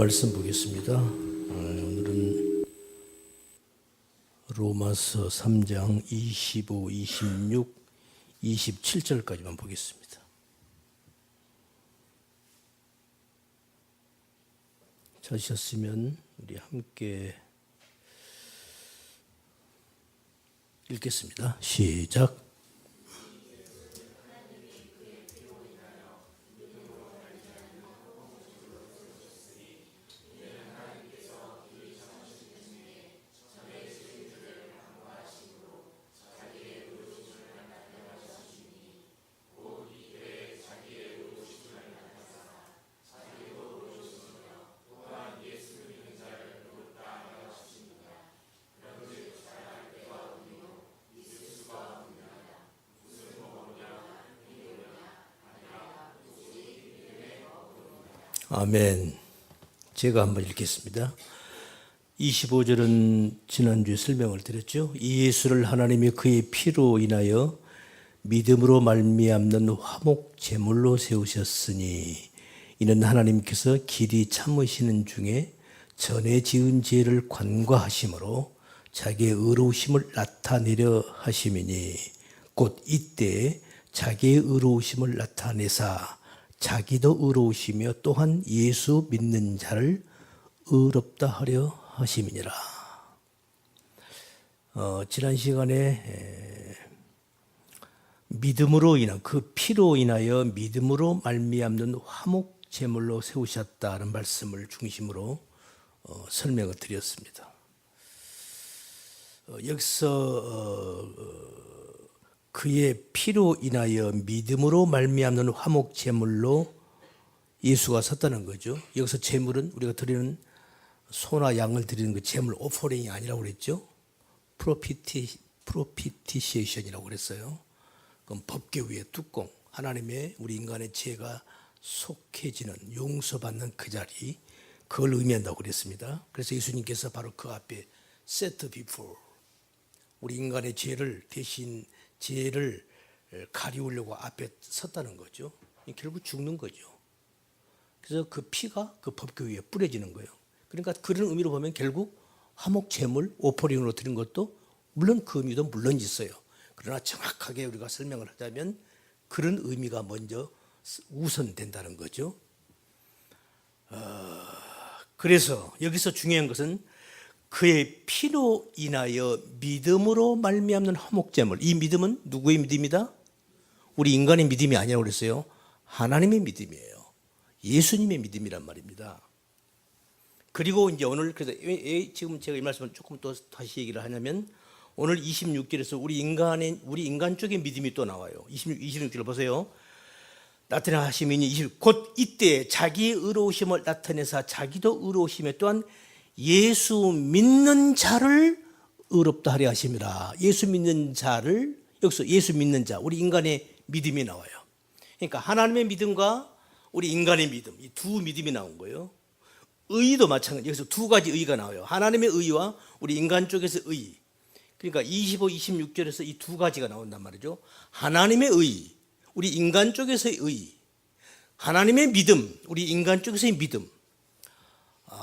말씀 보겠습니다. 오늘은 로마서 3장 25, 26, 27절까지만 보겠습니다. 찾으셨으면 우리 함께 읽겠습니다. 시작. 아멘. 제가 한번 읽겠습니다. 25절은 지난주에 설명을 드렸죠. 이 예수를 하나님이 그의 피로 인하여 믿음으로 말미암는 화목 제물로 세우셨으니 이는 하나님께서 길이 참으시는 중에 전에 지은 죄를 관과하심으로 자기의 의로우심을 나타내려 하심이니 곧 이때 자기의 의로우심을 나타내사 자기도 의로우시며 또한 예수 믿는 자를 의롭다 하려 하심이니라. 지난 시간에 믿음으로 인한 그 피로 인하여 믿음으로 말미암는 화목 제물로 세우셨다는 말씀을 중심으로 설명을 드렸습니다. 여기서 그의 피로 인하여 믿음으로 말미암는 화목 제물로 예수가 섰다는 거죠. 여기서 제물은 우리가 드리는 소나 양을 드리는 그 제물 오퍼링이 아니라고 그랬죠. 프로피티시에이션이라고 그랬어요. 그럼 법궤 위에 뚜껑, 하나님의 우리 인간의 죄가 속해지는 용서받는 그 자리, 그걸 의미한다고 그랬습니다. 그래서 예수님께서 바로 그 앞에 set before 우리 인간의 죄를 대신 죄를 가리우려고 앞에 섰다는 거죠. 결국 죽는 거죠. 그래서 그 피가 그 법궤 위에 뿌려지는 거예요. 그러니까 그런 의미로 보면 결국 화목 제물 오퍼링으로 드린 것도 물론 그 의미도 물론 있어요. 그러나 정확하게 우리가 설명을 하자면 그런 의미가 먼저 우선된다는 거죠. 그래서 여기서 중요한 것은 그의 피로 인하여 믿음으로 말미암는 화목제물. 이 믿음은 누구의 믿음이다? 우리 인간의 믿음이 아니라고 그랬어요. 하나님의 믿음이에요. 예수님의 믿음이란 말입니다. 그리고 이제 오늘 그래서 지금 제가 이 말씀을 조금 또 다시 얘기를 하냐면 오늘 26절에서 우리 인간 쪽의 믿음이 또 나와요. 26절 보세요. 나타나 하시미니 곧 이때 자기의 의로우심을 나타내사 자기도 의로우심에 또한 예수 믿는 자를 의롭다 하려 하심이라. 예수 믿는 자를 여기서 예수 믿는 자 우리 인간의 믿음이 나와요. 그러니까 하나님의 믿음과 우리 인간의 믿음 이 두 믿음이 나온 거예요. 의도 마찬가지. 여기서 두 가지 의가 나와요. 하나님의 의와 우리 인간 쪽에서 의. 그러니까 25, 26절에서 이 두 가지가 나온단 말이죠. 하나님의 의, 우리 인간 쪽에서의 의. 하나님의 믿음, 우리 인간 쪽에서의 믿음.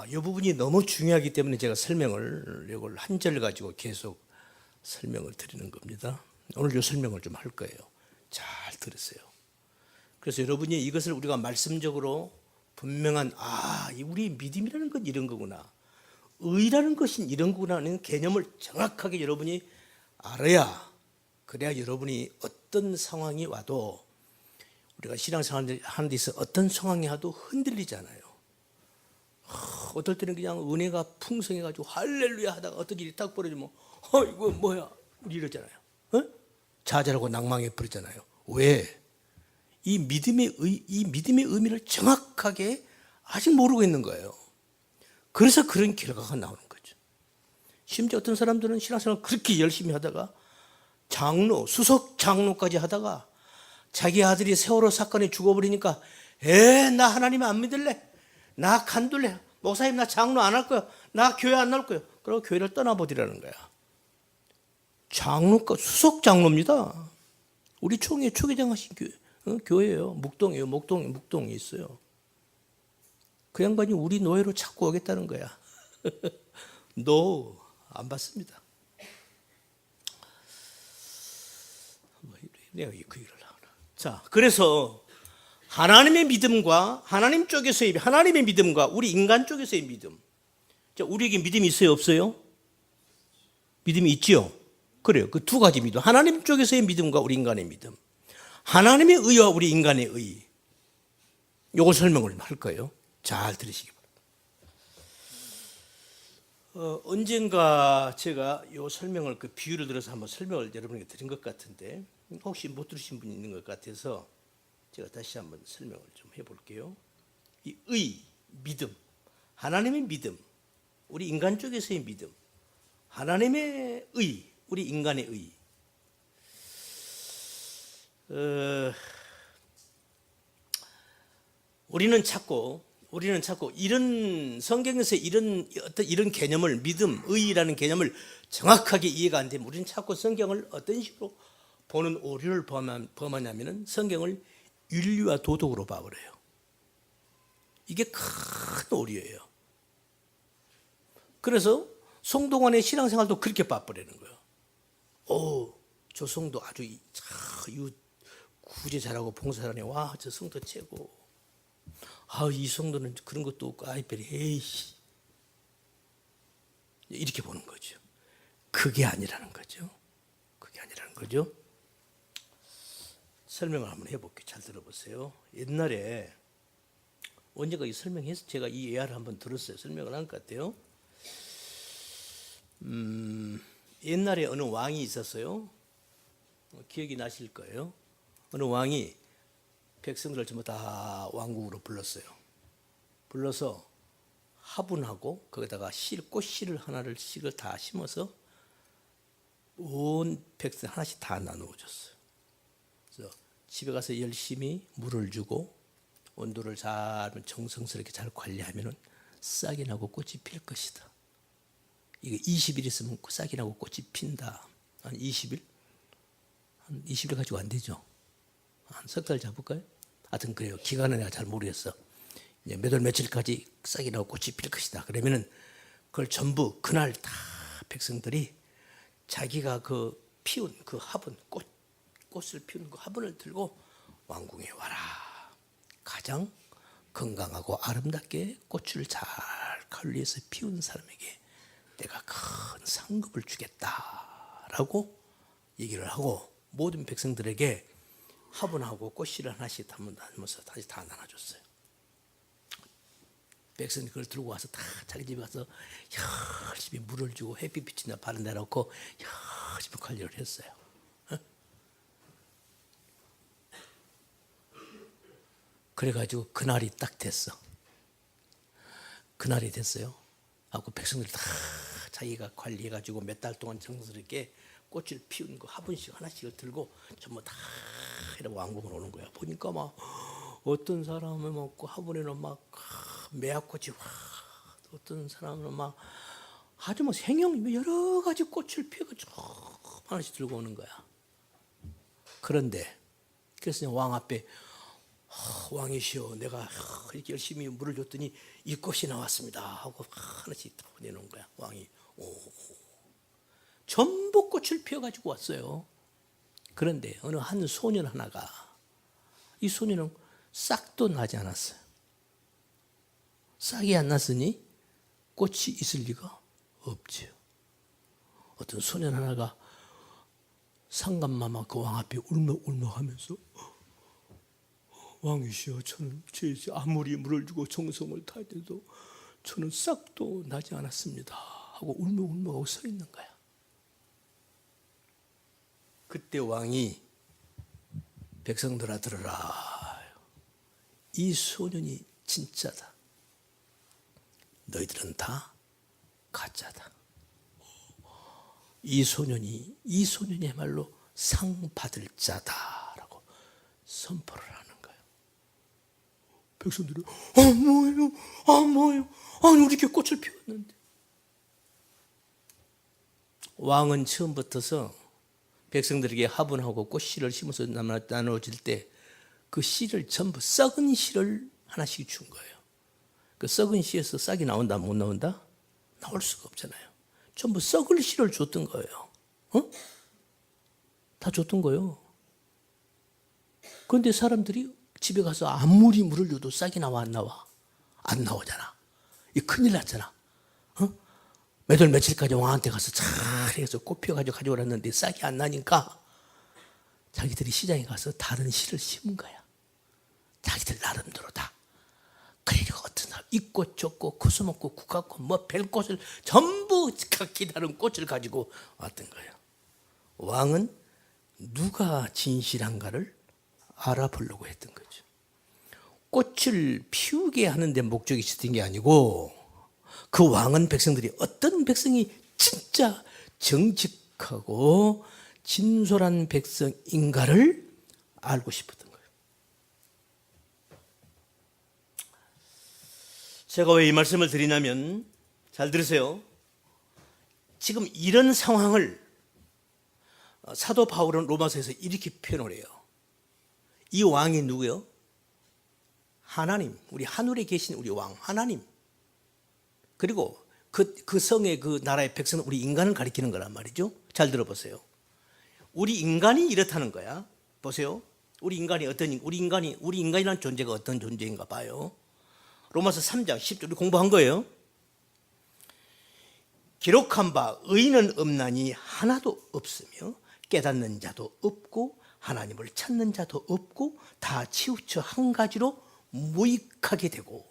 이 부분이 너무 중요하기 때문에 제가 설명을 이걸 한 절 가지고 계속 설명을 드리는 겁니다. 오늘 이 설명을 좀 할 거예요. 잘 들으세요. 그래서 여러분이 이것을 우리가 말씀적으로 분명한 우리 믿음이라는 건 이런 거구나. 의라는 것은 이런 거구나 하는 개념을 정확하게 여러분이 알아야 그래야 여러분이 어떤 상황이 와도 우리가 신앙생활 하는 데 있어 어떤 상황이 와도 흔들리지 않아요. 어떨 때는 그냥 은혜가 풍성해가지고 할렐루야 하다가 어떤 일이 딱 벌어지면 이거 뭐야 우리 이러잖아요. 좌절하고 낭망해 버리잖아요. 왜? 이 믿음의 의미를 정확하게 아직 모르고 있는 거예요. 그래서 그런 결과가 나오는 거죠. 심지어 어떤 사람들은 신앙생활 그렇게 열심히 하다가 장로, 수석 장로까지 하다가 자기 아들이 세월호 사건에 죽어버리니까 나 하나님 안 믿을래. 나 간둘래. 목사님 나 장로 안 할 거야. 나 교회 안 나올 거야. 그러고 교회를 떠나버리라는 거야. 장로가 수석 장로입니다. 우리 초기장 하신 교회예요. 묵동이에요. 묵동에 있어요. 그 양반이 우리 노예로 찾고 오겠다는 거야. 안 받습니다. 내가 그 얘기를 하나. 자, 그래서 하나님의 믿음과 하나님 쪽에서의 하나님의 믿음과 우리 인간 쪽에서의 믿음. 자, 우리에게 믿음이 있어요, 없어요? 믿음이 있지요. 그래요. 그 두 가지 믿음. 하나님 쪽에서의 믿음과 우리 인간의 믿음. 하나님의 의와 우리 인간의 의. 요거 설명을 할 거예요. 잘 들으시기 바랍니다. 언젠가 제가 요 설명을 그 비유를 들어서 한번 설명을 여러분에게 드린 것 같은데 혹시 못 들으신 분이 있는 것 같아서 제가 다시 한번 설명을 좀 해볼게요. 이 의, 믿음, 하나님의 믿음, 우리 인간 쪽에서의 믿음, 하나님의 의, 우리 인간의 의. 우리는 자꾸 이런 성경에서 이런 개념을 믿음, 의라는 개념을 정확하게 이해가 안 되면 우리는 자꾸 성경을 어떤 식으로 보는 오류를 범하냐면은 성경을 윤리와 도덕으로 봐버려요. 이게 큰 오류예요. 그래서 성도간의 신앙생활도 그렇게 봐버리는 거예요. 저 성도 아주 구제 잘하고 봉사 잘하네. 와, 저 성도 최고. 이 성도는 그런 것도 없고 아이별이 에이씨. 이렇게 보는 거죠. 그게 아니라는 거죠. 설명을 한번 해볼게요. 잘 들어보세요. 옛날에 언젠가 이 설명해서 제가 이 예화를 한번 들었어요. 설명을 한 것 같아요. 옛날에 어느 왕이 있었어요. 기억이 나실 거예요. 어느 왕이 백성들을 전부 다 왕국으로 불렀어요. 불러서 화분하고 거기다가 꽃씨를 씨를 다 심어서 온 백성 하나씩 다 나누어 줬어요. 그래서 집에 가서 열심히 물을 주고 온도를 잘 정성스럽게 잘 관리하면은 싹이 나고 꽃이 필 것이다. 이게 20일 있으면 싹이 나고 꽃이 핀다. 한 20일? 한 20일 가지고 안 되죠. 한 석 달 잡을까요? 하여튼 그래요. 기간은 내가 잘 모르겠어. 몇 월 며칠까지 싹이 나고 꽃이 필 것이다. 그러면은 그걸 전부 그날 다 백성들이 자기가 그 피운 그 화분, 꽃을 피운 그 화분을 들고 왕궁에 와라. 가장 건강하고 아름답게 꽃을 잘 관리해서 피운 사람에게 내가 큰 상급을 주겠다라고 얘기를 하고 모든 백성들에게 화분하고 꽃씨를 하나씩 담으면서 다시 다 나눠줬어요. 백성이 그걸 들고 와서 다 자기 집에 가서 열심히 물을 주고 햇빛이나 바른 데 놓고 열심히 관리를 했어요. 그래가지고 그날이 딱 됐어. 그날이 됐어요. 하고 백성들이 다 자기가 관리해가지고 몇 달 동안 정성스럽게 꽃을 피운 그 화분씩 하나씩을 들고 전부 다 이렇게 왕궁으로 오는 거야. 보니까 막 어떤 사람은 막 화분에는 막 매화꽃이 어떤 사람은 막 아주 뭐 생형 여러 가지 꽃을 피워가지고 하나씩 들고 오는 거야. 그런데 그래서 왕 앞에 왕이시여, 내가 이렇게 열심히 물을 줬더니 이 꽃이 나왔습니다 하고 하나씩 다 내놓은 거야. 왕이 전부 꽃을 피워가지고 왔어요. 그런데 어느 한 소년 하나가, 이 소년은 싹도 나지 않았어요. 싹이 안 났으니 꽃이 있을 리가 없지요. 어떤 소년 하나가 상감마마 그 왕 앞에 울먹울먹하면서 왕이시여, 저는 아무리 물을 주고 정성을 다해도 저는 싹도 나지 않았습니다 하고 울먹울먹하고 서 있는 거야. 그때 왕이 백성들아 들으라. 이 소년이 진짜다. 너희들은 다 가짜다. 이 소년이야말로 상 받을 자다라고 선포를 하는 거예요. 백성들이 뭐예요? 아니 우리 이렇게 꽃을 피웠는데. 왕은 처음부터서 백성들에게 화분하고 꽃씨를 심어서 나눠줄 때 그 씨를 전부 썩은 씨를 하나씩 준 거예요. 그 썩은 씨에서 싹이 나온다 못 나온다? 나올 수가 없잖아요. 전부 썩을 씨를 줬던 거예요. 다 줬던 거예요. 그런데 사람들이 집에 가서 아무리 물을 줘도 싹이 나와 안 나와? 안 나오잖아. 이 큰일 났잖아. 몇 월 며칠까지 왕한테 가서 잘해서 꽃 피워가지고 가져오랬는데 싹이 안 나니까 자기들이 시장에 가서 다른 씨를 심은 거야. 자기들 나름대로 다. 그리고 어떤 사람 이 꽃 저 꽃 코스모꽃 국화꽃 뭐 별꽃을 전부 각기 다른 꽃을 가지고 왔던 거예요. 왕은 누가 진실한가를 알아보려고 했던 거죠. 꽃을 피우게 하는 데 목적이 있었던 게 아니고 그 왕은 백성들이 어떤 백성이 진짜 정직하고 진솔한 백성인가를 알고 싶었던 거예요. 제가 왜 이 말씀을 드리냐면 잘 들으세요. 지금 이런 상황을 사도 바울은 로마서에서 이렇게 표현을 해요. 이 왕이 누구요? 하나님, 우리 하늘에 계신 우리 왕 하나님. 그리고 그 성의 그 나라의 백성은 우리 인간을 가리키는 거란 말이죠. 잘 들어보세요. 우리 인간이 이렇다는 거야. 보세요. 우리 인간이라는 존재가 어떤 존재인가 봐요. 로마서 3장 10절 우리 공부한 거예요. 기록한 바 의인은 없나니 하나도 없으며 깨닫는 자도 없고 하나님을 찾는 자도 없고 다 치우쳐 한 가지로 무익하게 되고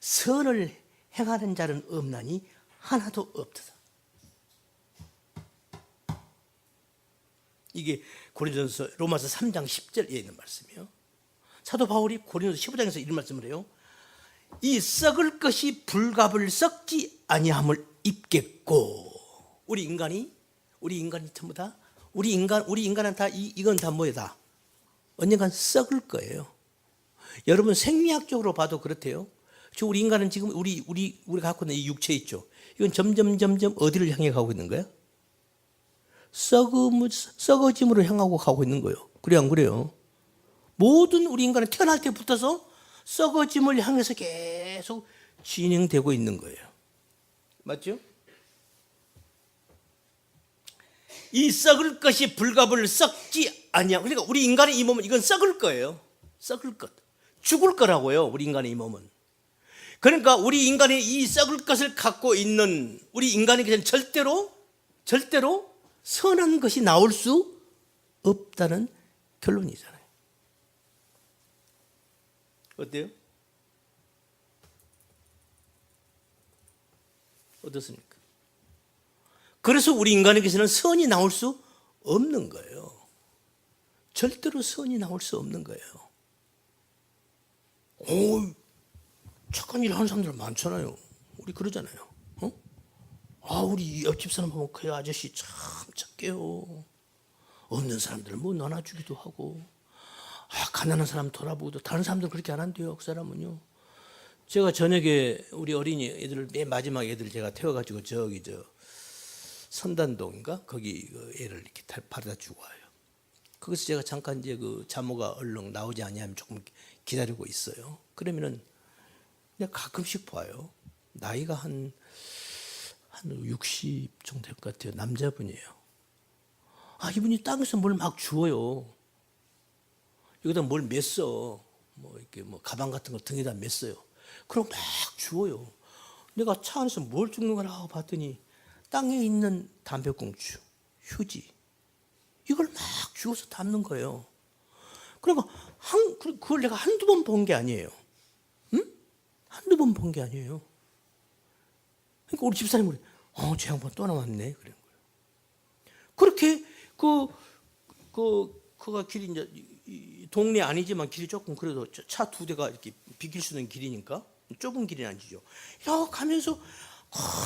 선을 행하는 자는 없나니 하나도 없도다. 이게 고린도전서 로마서 3장 10절에 있는 말씀이에요. 사도 바울이 고린도서 15장에서 이런 말씀을 해요. 이 썩을 것이 불갑을 썩지 아니함을 입겠고 우리 인간이 전부 다 우리 인간은 다 이건 다 뭐다? 언젠간 썩을 거예요. 여러분 생리학적으로 봐도 그렇대요. 우리 인간은 지금 우리가 갖고 있는 이 육체 있죠. 이건 점점 어디를 향해 가고 있는 거야? 썩어짐으로 향하고 가고 있는 거예요. 그래 안 그래요? 모든 우리 인간은 태어날 때부터서 썩어짐을 향해서 계속 진행되고 있는 거예요. 맞죠? 이 썩을 것이 불갑을 썩지 아니야. 그러니까 우리 인간의 이 몸은 이건 썩을 거예요. 썩을 것. 죽을 거라고요. 우리 인간의 이 몸은. 그러니까 우리 인간의 이 썩을 것을 갖고 있는 우리 인간에게는 절대로 선한 것이 나올 수 없다는 결론이잖아요. 어때요? 어떻습니까? 그래서 우리 인간에게서는 선이 나올 수 없는 거예요. 절대로 선이 나올 수 없는 거예요. 착한 일 하는 사람들 많잖아요. 우리 그러잖아요. 우리 옆집 사람 보면 그 아저씨 참 착해요. 없는 사람들은 뭐 나눠주기도 하고, 가난한 사람 돌아보고도 다른 사람들은 그렇게 안 한대요. 그 사람은요. 제가 저녁에 우리 어린이 애들 맨 마지막 애들 제가 태워가지고 저기 선단동인가 거기 애를 이렇게 바래다 주고 와요. 거기서 제가 잠깐 이제 그 자모가 얼른 나오지 않냐면 조금 기다리고 있어요. 그러면은 그냥 가끔씩 봐요. 나이가 한 60 정도 될 것 같아요. 남자분이에요. 이분이 땅에서 뭘 막 주워요. 여기다 뭘 맸어. 이렇게 가방 같은 거 등에다 맸어요. 그럼 막 주워요. 내가 차 안에서 뭘 줍는 거나 하고 봤더니 땅에 있는 담배꽁초, 휴지 이걸 막 주워서 담는 거예요. 그러니까 그걸 내가 한두 번 본 게 아니에요. 응? 한두 번 본 게 아니에요. 그러니까 우리 집사님이 저 양반 또 나왔네 그런 거예요. 그렇게 그가 길이 이제 동네 아니지만 길이 조금 그래도 차 2대가 이렇게 비길 수 있는 길이니까 좁은 길이 아니죠. 이렇게 가면서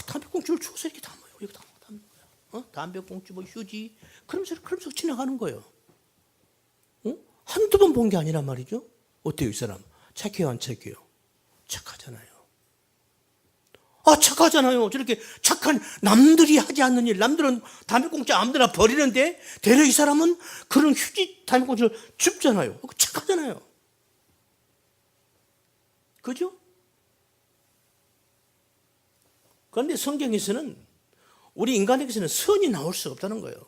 담배꽁초를 주워서 이렇게 담아요. 여기 담는 거야. 담배꽁초, 휴지, 그러면서 지나가는 거예요. 한두 번 본 게 아니란 말이죠. 어때요, 이 사람? 착해요, 안 착해요? 착하잖아요. 착하잖아요. 저렇게 착한 남들이 하지 않는 일, 남들은 담배꽁초 아무데나 버리는데 대려 이 사람은 그런 휴지 담배꽁초를 줍잖아요. 착하잖아요. 그죠? 그런데 성경에서는 우리 인간에게서는 선이 나올 수 없다는 거예요.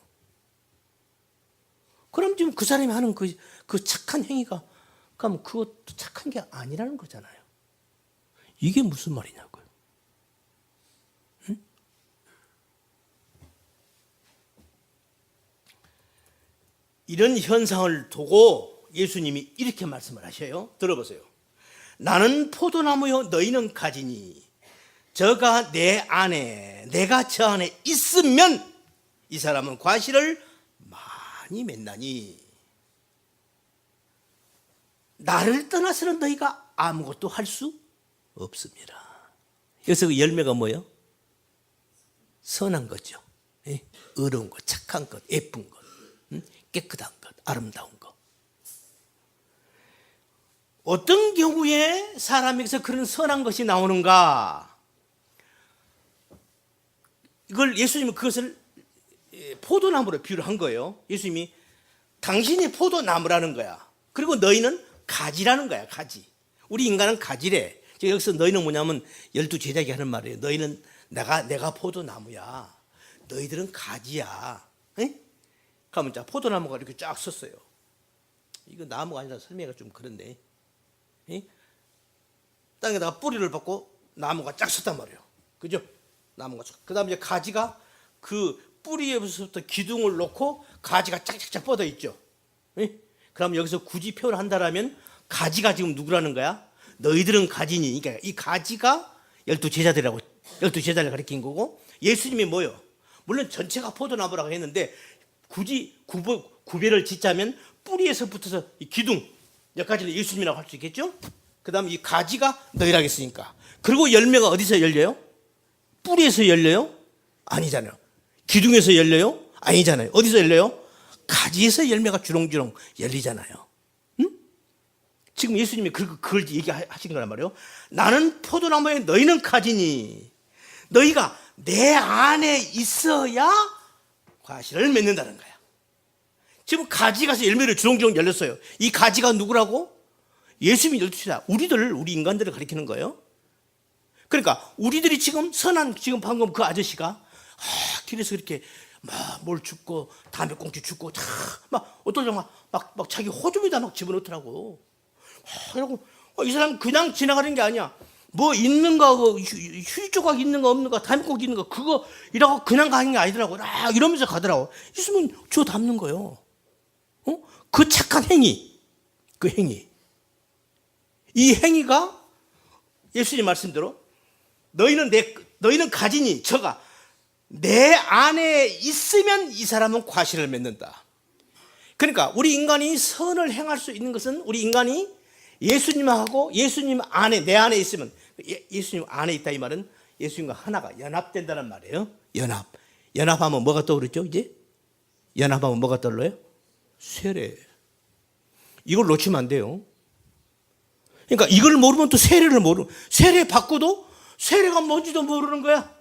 그럼 지금 그 사람이 하는 그 착한 행위가, 그럼 그것도 착한 게 아니라는 거잖아요. 이게 무슨 말이냐고요. 응? 이런 현상을 두고 예수님이 이렇게 말씀을 하셔요. 들어보세요. 나는 포도나무요 너희는 가지니 저가 내 안에 내가 저 안에 있으면 이 사람은 과실을 많이 맺나니 나를 떠나서는 너희가 아무것도 할 수 없습니다. 여기서 그 열매가 뭐예요? 선한 거죠. 의로운 것, 착한 것, 예쁜 것, 깨끗한 것, 아름다운 것. 어떤 경우에 사람에게서 그런 선한 것이 나오는가? 이걸 예수님은 그것을 포도나무로 비유를 한 거예요. 예수님이 당신이 포도나무라는 거야. 그리고 너희는 가지라는 거야. 가지. 우리 인간은 가지래. 여기서 너희는 뭐냐면 12제자에게 하는 말이에요. 너희는 내가 포도나무야. 너희들은 가지야. 그러면 자 포도나무가 이렇게 쫙 섰어요. 이거 나무가 아니라 설명이 좀 그런데 땅에다가 뿌리를 받고 나무가 쫙 섰단 말이에요. 그죠? 나무가 쫙. 그 다음에 이제 가지가 그 뿌리에서부터 기둥을 놓고 가지가 쫙쫙쫙 뻗어 있죠. 그럼 여기서 굳이 표현을 한다라면 가지가 지금 누구라는 거야? 너희들은 가지니. 그러니까 이 가지가 12제자들이라고 12제자를 가리킨 거고, 예수님이 뭐요? 물론 전체가 포도나무라고 했는데 굳이 구별을 짓자면 뿌리에서 붙어서 이 기둥 여기까지는 예수님이라고 할 수 있겠죠? 그 다음에 이 가지가 너희라고 했으니까. 그리고 열매가 어디서 열려요? 뿌리에서 열려요? 아니잖아요. 기둥에서 열려요? 아니잖아요. 어디서 열려요? 가지에서 열매가 주렁주렁 열리잖아요. 지금 예수님이 그걸 얘기하신 거란 말이에요. 나는 포도나무에 너희는 가지니 너희가 내 안에 있어야 과실을 맺는다는 거야. 지금 가지가 열매를 주렁주렁 열렸어요. 이 가지가 누구라고? 예수님이 12제자, 우리 인간들을 가리키는 거예요. 그러니까 우리들이 지금 선한, 지금 방금 그 아저씨가 길에서 이렇게 막 뭘 줍고 담배꽁초 줍고 막 어떤 사람 막 자기 호주에다 막 집어넣더라고. 그러고 이 사람 그냥 지나가는 게 아니야. 뭐 있는가, 휴지 조각 있는가 없는가, 담배꽁초 있는가, 그거 이라고 그냥 가는 게 아니더라고. 이러면서 가더라고. 있으면 주워 담는 거예요. 그 착한 행위, 그 행위. 이 행위가 예수님 말씀대로 너희는 가지니 저가 내 안에 있으면 이 사람은 과실을 맺는다. 그러니까 우리 인간이 선을 행할 수 있는 것은 우리 인간이 예수님하고 예수님 안에, 내 안에 있으면, 예수님 안에 있다 이 말은 예수님과 하나가 연합된다는 말이에요. 연합하면 뭐가 떠오르죠? 이제 연합하면 뭐가 떠올라요? 세례. 이걸 놓치면 안 돼요. 그러니까 이걸 모르면 또 세례를 세례 받고도 세례가 뭔지도 모르는 거야.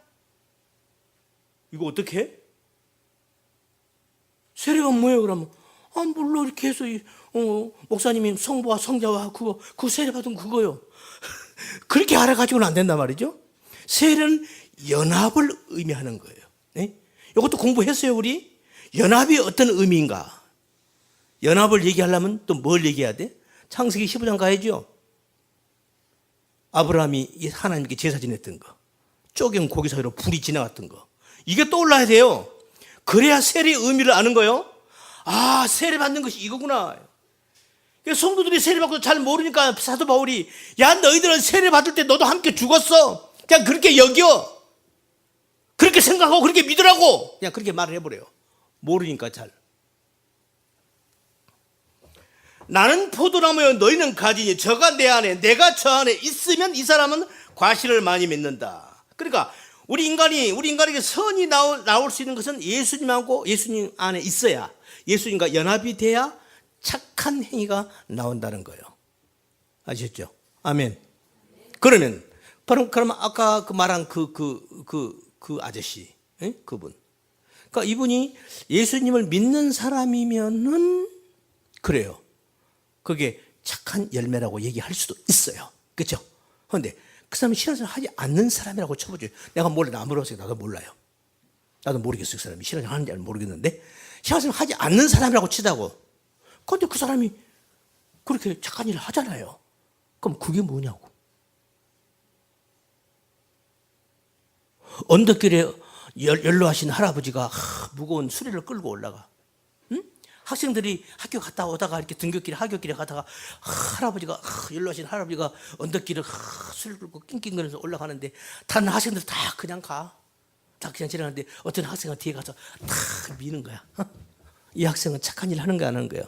이거 어떻게 해? 세례가 뭐예요 그러면? 몰라, 이렇게 해서 목사님이 성부와 성자와 그거 세례 받은 그거요. 그렇게 알아가지고는 안 된단 말이죠. 세례는 연합을 의미하는 거예요. 네? 이것도 공부했어요 우리. 연합이 어떤 의미인가? 연합을 얘기하려면 또 뭘 얘기해야 돼? 창세기 15장 가야죠. 아브라함이 하나님께 제사 지냈던 거, 쪼갠 고기 사이로 불이 지나갔던 거, 이게 떠올라야 돼요. 그래야 세례의 의미를 아는 거예요. 세례 받는 것이 이거구나. 성도들이 세례 받고 잘 모르니까 사도 바울이, 야 너희들은 세례 받을 때 너도 함께 죽었어. 그냥 그렇게 여겨. 그렇게 생각하고 그렇게 믿으라고. 그냥 그렇게 말을 해버려요. 모르니까 잘. 나는 포도나무여 너희는 가지니 저가 내 안에 내가 저 안에 있으면 이 사람은 과실을 많이 맺는다. 그러니까 우리 인간에게 선이 나올 수 있는 것은 예수님하고 예수님 안에 있어야, 예수님과 연합이 돼야 착한 행위가 나온다는 거예요. 아시겠죠? 아멘. 그러면 아까 말한 그 아저씨, 그분. 그러니까 이분이 예수님을 믿는 사람이면은 그래요. 그게 착한 열매라고 얘기할 수도 있어요. 그렇죠? 그런데 그 사람이 신앙생활 하지 않는 사람이라고 쳐보죠. 내가 몰라, 나 물어보세요. 나도 몰라요. 나도 모르겠어요. 그 사람이 신앙생활 하는지 모르겠는데 신앙생활 하지 않는 사람이라고 치자고. 그런데 그 사람이 그렇게 착한 일을 하잖아요. 그럼 그게 뭐냐고. 언덕길에 연로하신 할아버지가 무거운 수레를 끌고 올라가. 응? 학생들이 학교 갔다 오다가 이렇게 등굣길에 하굣길에 가다가 할아버지가 연로하신 할아버지가 언덕길을 수레를 끌고 낑낑거리면서 올라가는데 다른 학생들 다 그냥 가. 다 그냥 지나가는데 어떤 학생은 뒤에 가서 다 미는 거야. 이 학생은 착한 일을 하는 거야, 안 하는 거예요?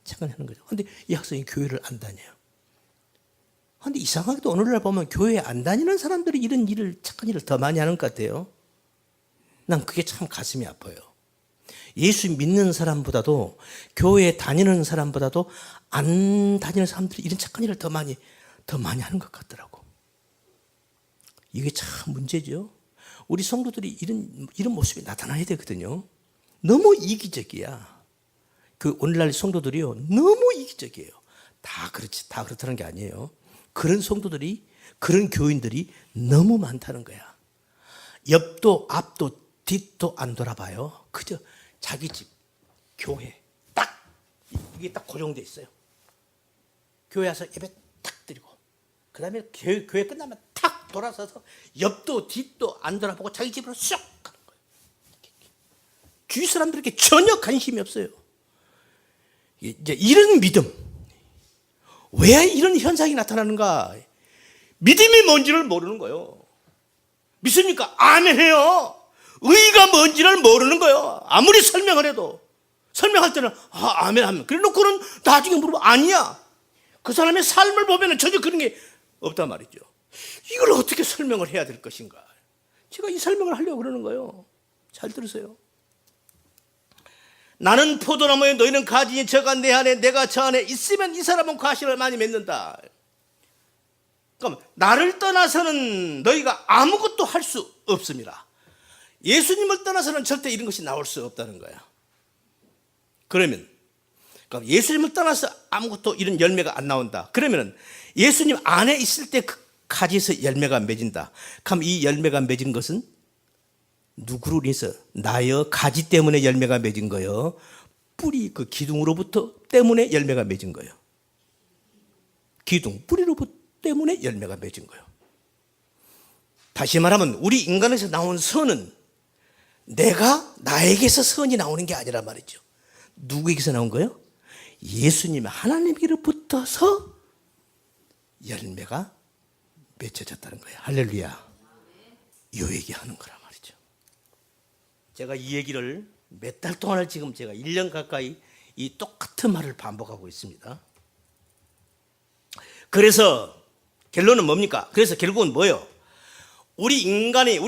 착한 일 하는 거죠. 근데 이 학생이 교회를 안 다녀요. 근데 이상하게도 오늘날 보면 교회에 안 다니는 사람들이 이런 일을, 착한 일을 더 많이 하는 것 같아요. 난 그게 참 가슴이 아파요. 예수 믿는 사람보다도 교회에 다니는 사람보다도 안 다니는 사람들이 이런 착한 일을 더 많이 하는 것 같더라고. 이게 참 문제죠. 우리 성도들이 이런 모습이 나타나야 되거든요. 너무 이기적이야. 그 오늘날 성도들이요, 너무 이기적이에요. 다 그렇다는 게 아니에요. 그런 성도들이, 그런 교인들이 너무 많다는 거야. 옆도 앞도 뒷도 안 돌아봐요. 그저 자기 집, 교회 이게 딱 고정돼 있어요. 교회 와서 예배 탁 드리고 그 다음에 교회 끝나면 탁 돌아서서 옆도 뒷도 안 돌아보고 자기 집으로 쏙 가는 거예요. 주위 사람들에게 전혀 관심이 없어요. 이제 이런 믿음, 왜 이런 현상이 나타나는가? 믿음이 뭔지를 모르는 거예요. 믿습니까? 아멘 해요. 의가 뭔지를 모르는 거예요. 아무리 설명을 해도. 설명할 때는 아멘 하면 그래 놓고는 나중에 물어보면 아니야. 그 사람의 삶을 보면 전혀 그런 게 없단 말이죠. 이걸 어떻게 설명을 해야 될 것인가? 제가 이 설명을 하려고 그러는 거예요. 잘 들으세요. 나는 포도나무에 너희는 가지니 저가 내 안에 내가 저 안에 있으면 이 사람은 과실을 많이 맺는다. 그럼 나를 떠나서는 너희가 아무것도 할 수 없습니다. 예수님을 떠나서는 절대 이런 것이 나올 수 없다는 거야. 그러면 예수님을 떠나서 아무것도 이런 열매가 안 나온다. 그러면 예수님 안에 있을 때 그 가지에서 열매가 맺은다. 그럼 이 열매가 맺은 것은 누구로 인해서? 나의 가지 때문에 열매가 맺은 거예요. 뿌리, 그 기둥으로부터 때문에 열매가 맺은 거예요. 기둥, 뿌리로부터 때문에 열매가 맺은 거예요. 다시 말하면 우리 인간에서 나온 선은 나에게서 선이 나오는 게 아니란 말이죠. 누구에게서 나온 거예요? 예수님, 하나님께로부터서 열매가 맺혀졌다는 거예요. 할렐루야. 이 얘기하는 거란 말이죠. 제가 이 얘기를 몇 달 동안을 지금 제가 1년 가까이 이 똑같은 말을 반복하고 있습니다. 그래서 결론은 뭡니까? 그래서 결국은 뭐예요? 우리 인간이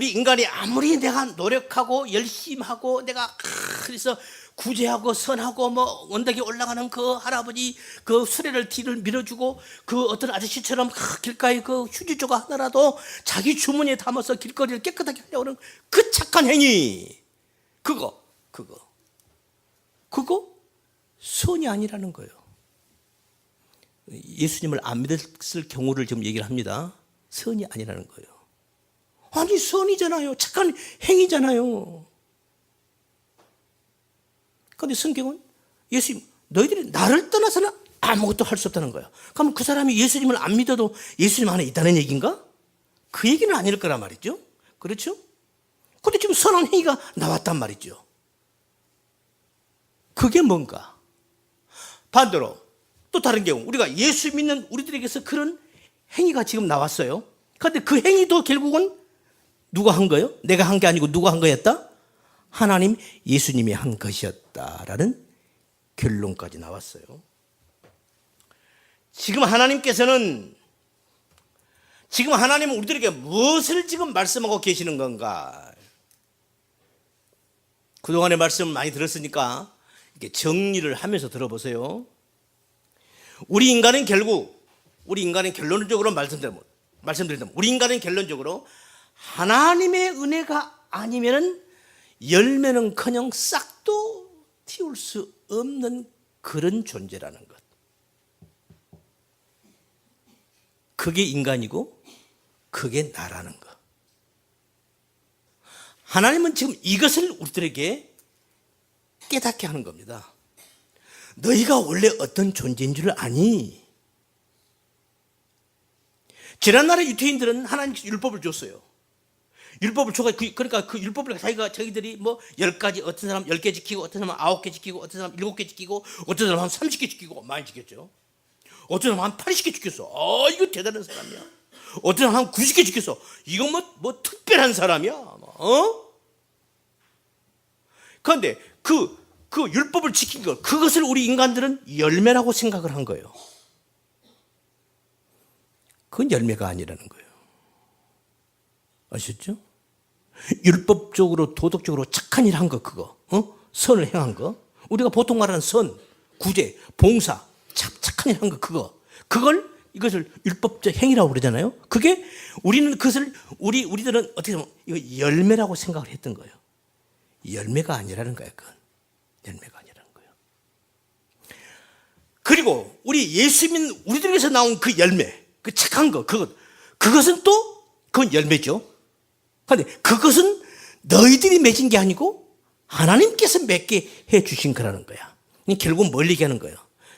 아무리 내가 노력하고 열심히 하고 내가 그래서 구제하고 선하고 뭐 언덕에 올라가는 그 할아버지 그 수레를 뒤를 밀어주고 그 어떤 아저씨처럼 길가에 그 휴지조각 하나라도 자기 주머니에 담아서 길거리를 깨끗하게 하려고 하는 그 착한 행위, 그거 선이 아니라는 거예요. 예수님을 안 믿었을 경우를 지금 얘기를 합니다. 선이 아니라는 거예요. 아니 선이잖아요. 착한 행위잖아요. 그런데 성경은 예수님, 너희들이 나를 떠나서는 아무것도 할 수 없다는 거예요. 그럼 그 사람이 예수님을 안 믿어도 예수님 안에 있다는 얘기인가? 그 얘기는 아닐 거란 말이죠. 그렇죠? 그런데 지금 선한 행위가 나왔단 말이죠. 그게 뭔가? 반대로 또 다른 경우, 우리가 예수 믿는 우리들에게서 그런 행위가 지금 나왔어요. 그런데 그 행위도 결국은 누가 한 거예요? 내가 한 게 아니고 누가 한 거였다? 하나님, 예수님이 한 것이었다라는 결론까지 나왔어요. 지금 하나님은 우리들에게 무엇을 지금 말씀하고 계시는 건가? 그동안의 말씀을 많이 들었으니까 이렇게 정리를 하면서 들어보세요. 우리 인간은 결론적으로 말씀드리면 우리 인간은 결론적으로 하나님의 은혜가 아니면은 열매는커녕 싹도 틔울 수 없는 그런 존재라는 것. 그게 인간이고 그게 나라는 거. 하나님은 지금 이것을 우리들에게 깨닫게 하는 겁니다. 너희가 원래 어떤 존재인 줄 아니? 지난날의 유태인들은 하나님께서 율법을 줬어요. 율법을 줘가 그러니까 그 율법을 자기들이 뭐 10가지, 어떤 사람 10개 지키고, 어떤 사람 9개 지키고, 어떤 사람 7개 지키고, 어떤 사람 한 30개 지키고, 많이 지켰죠. 어떤 사람 한 80개 지켰어. 이거 대단한 사람이야. 어떤 사람 한 90개 지켰어. 이거 뭐 특별한 사람이야. 그런데 그 율법을 지킨 것, 그것을 우리 인간들은 열매라고 생각을 한 거예요. 그건 열매가 아니라는 거예요. 아셨죠? 율법적으로 도덕적으로 착한 일 한 거, 그거 선을 행한 거, 우리가 보통 말하는 선, 구제, 봉사, 착한 일 한 거, 이것을 율법적 행위라고 그러잖아요. 그게 우리는 그것을 우리들은 어떻게 보면 이거 열매라고 생각을 했던 거예요. 열매가 아니라는 거예요. 그건 열매가 아니라는 거예요. 그리고 우리 예수 믿는 우리들에게서 나온 그 열매, 그 착한 거, 그것은 또 그건 열매죠. 그런데 그것은 너희들이 맺은 게 아니고 하나님께서 맺게 해 주신 거라는 거야. 결국 뭘 얘기하는 거예요?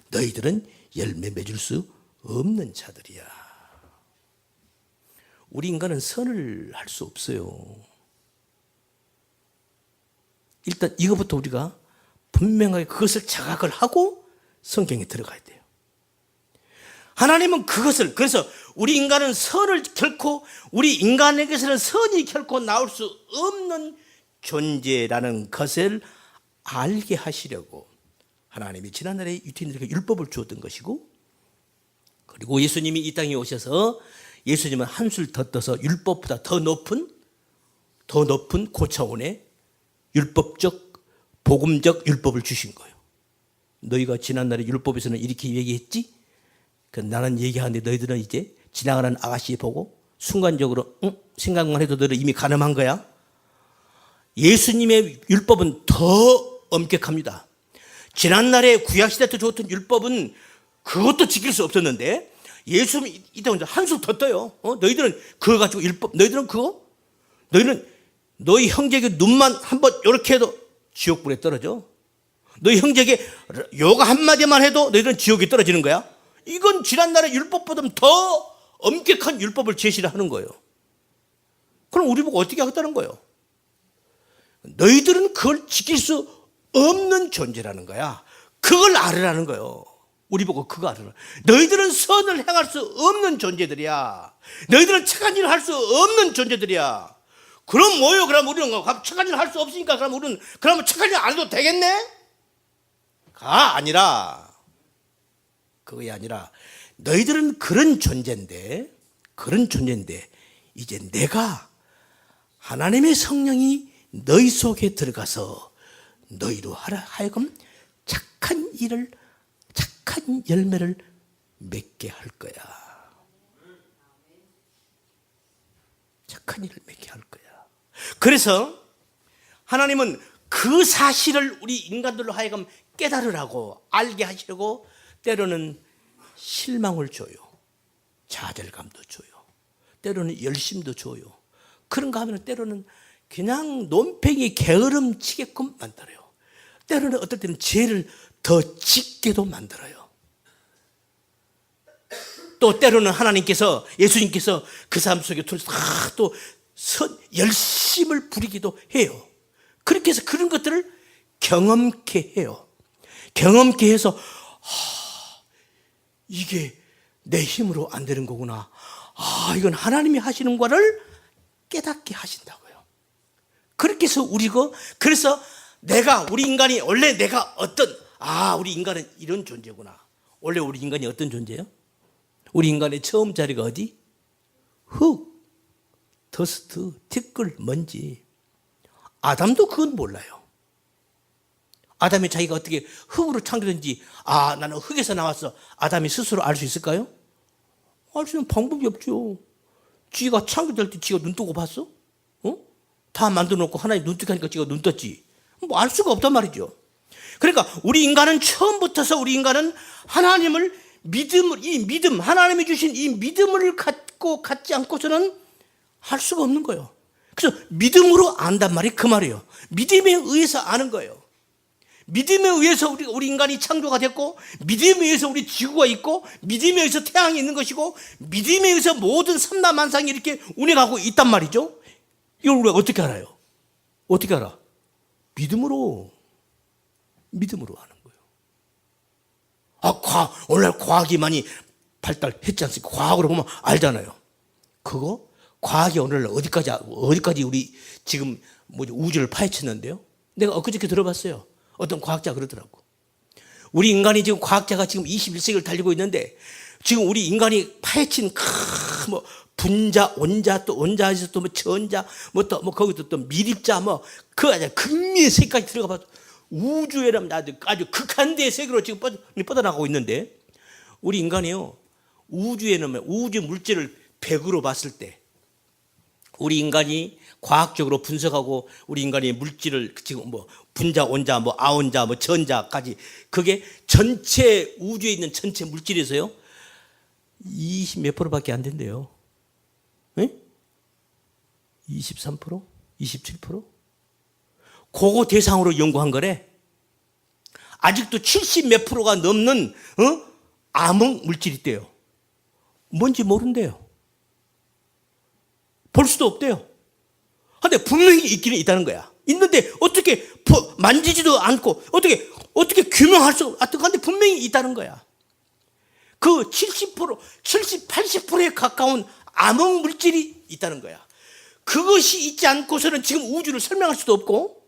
너희들은 열매 맺을 수 없는 자들이야. 우리 인간은 선을 할 수 없어요. 일단 이거부터 우리가 분명하게 그것을 자각을 하고 성경에 들어가야 돼요. 하나님은 그래서 우리 인간은 우리 인간에게서는 선이 결코 나올 수 없는 존재라는 것을 알게 하시려고 하나님이 지난날에 유태인들에게 율법을 주었던 것이고, 그리고 예수님이 이 땅에 오셔서 예수님은 한술 더 떠서 율법보다 더 높은 고차원의 율법적, 복음적 율법을 주신 거예요. 너희가 지난날에 율법에서는 이렇게 얘기했지? 나는 얘기하는데 너희들은 이제 지나가는 아가씨 보고 순간적으로 생각만 해도 너희는 이미 가늠한 거야. 예수님의 율법은 더 엄격합니다. 지난날에 구약시대 때 줬던 율법은 그것도 지킬 수 없었는데 예수님이 이때 혼자 한술 더 떠요. 너희들은 그거 가지고 너희들은 너희 형제에게 눈만 한번 이렇게 해도 지옥불에 떨어져. 너희 형제에게 요가 한마디만 해도 너희들은 지옥에 떨어지는 거야. 이건 지난날의 율법보다 더 엄격한 율법을 제시를 하는 거예요. 그럼 우리 보고 어떻게 하겠다는 거예요? 너희들은 그걸 지킬 수 없는 존재라는 거야. 그걸 알으라는 거예요. 우리 보고 그거 알으라. 너희들은 선을 행할 수 없는 존재들이야. 너희들은 착한 일을 할 수 없는 존재들이야. 그럼 뭐예요? 그럼 우리는 착한 일을 할 수 없으니까 그러면 착한 일 안 해도 되겠네? 그게 아니라 너희들은 그런 존재인데 이제 내가 하나님의 성령이 너희 속에 들어가서 너희로 하여금 착한 열매를 맺게 할 거야. 착한 일을 맺게 할 거야. 그래서 하나님은 그 사실을 우리 인간들로 하여금 깨달으라고, 알게 하시려고 때로는 실망을 줘요. 좌절감도 줘요. 때로는 열심도 줘요. 그런가 하면 때로는 그냥 논팽이 게으름 치게끔 만들어요. 때로는 어떨 때는 죄를 더 짓게도 만들어요. 또 때로는 하나님께서, 예수님께서 그 사람 속에 들어서 또 열심을 부리기도 해요. 그렇게 해서 그런 것들을 경험케 해요. 경험케 해서 이게 내 힘으로 안 되는 거구나. 이건 하나님이 하시는 거를 깨닫게 하신다고요. 그렇게 해서 그래서 우리 인간이 원래 우리 인간은 이런 존재구나. 원래 우리 인간이 어떤 존재예요? 우리 인간의 처음 자리가 어디? 흙, 더스트, 티끌, 먼지. 아담도 그건 몰라요. 아담이 자기가 어떻게 흙으로 창조된지, 나는 흙에서 나왔어. 아담이 스스로 알 수 있을까요? 알 수 있는 방법이 없죠. 지가 창조될 때 지가 눈 뜨고 봤어? 다 만들어 놓고 하나님 눈 뜨게 하니까 지가 눈 떴지. 알 수가 없단 말이죠. 그러니까 우리 인간은 처음부터서 하나님을 하나님이 주신 이 믿음을 갖지 않고서는 할 수가 없는 거예요. 그래서 믿음으로 안단 말이 그 말이에요. 믿음에 의해서 아는 거예요. 믿음에 의해서 우리 인간이 창조가 됐고, 믿음에 의해서 우리 지구가 있고, 믿음에 의해서 태양이 있는 것이고, 믿음에 의해서 모든 삼라만상이 이렇게 운행하고 있단 말이죠. 이걸 우리가 어떻게 알아요? 어떻게 알아? 믿음으로 아는 거예요. 오늘날 과학이 많이 발달했지 않습니까? 과학으로 보면 알잖아요. 그거 과학이 오늘날 어디까지 우리 지금 우주를 파헤쳤는데요. 내가 엊그저께 들어봤어요. 어떤 과학자가 그러더라고. 우리 인간이 지금 과학자가 지금 21세기를 달리고 있는데, 지금 우리 인간이 파헤친 분자, 원자, 또 원자에서 또 전자, 거기도 또 미립자, 극미의 세계까지 들어가 봐도 우주에는 아주 극한대의 세계로 지금 뻗어나가고 있는데, 우리 인간이요, 우주에는 우주 물질을 100으로 봤을 때, 우리 인간이 과학적으로 분석하고 우리 인간의 물질을 지금 분자, 원자, 아원자, 전자까지, 그게 전체 우주에 있는 전체 물질에서요 20 몇 프로밖에 안 된대요. 네? 23%? 27%? 그거 대상으로 연구한 거래. 아직도 70 몇 프로가 넘는 암흑 물질이 있대요. 뭔지 모른대요. 볼 수도 없대요. 근데 분명히 있기는 있다는 거야. 있는데 어떻게 만지지도 않고 어떻게 규명할 수 없는 건데 분명히 있다는 거야. 그 70%, 70, 80%에 가까운 암흑 물질이 있다는 거야. 그것이 있지 않고서는 지금 우주를 설명할 수도 없고,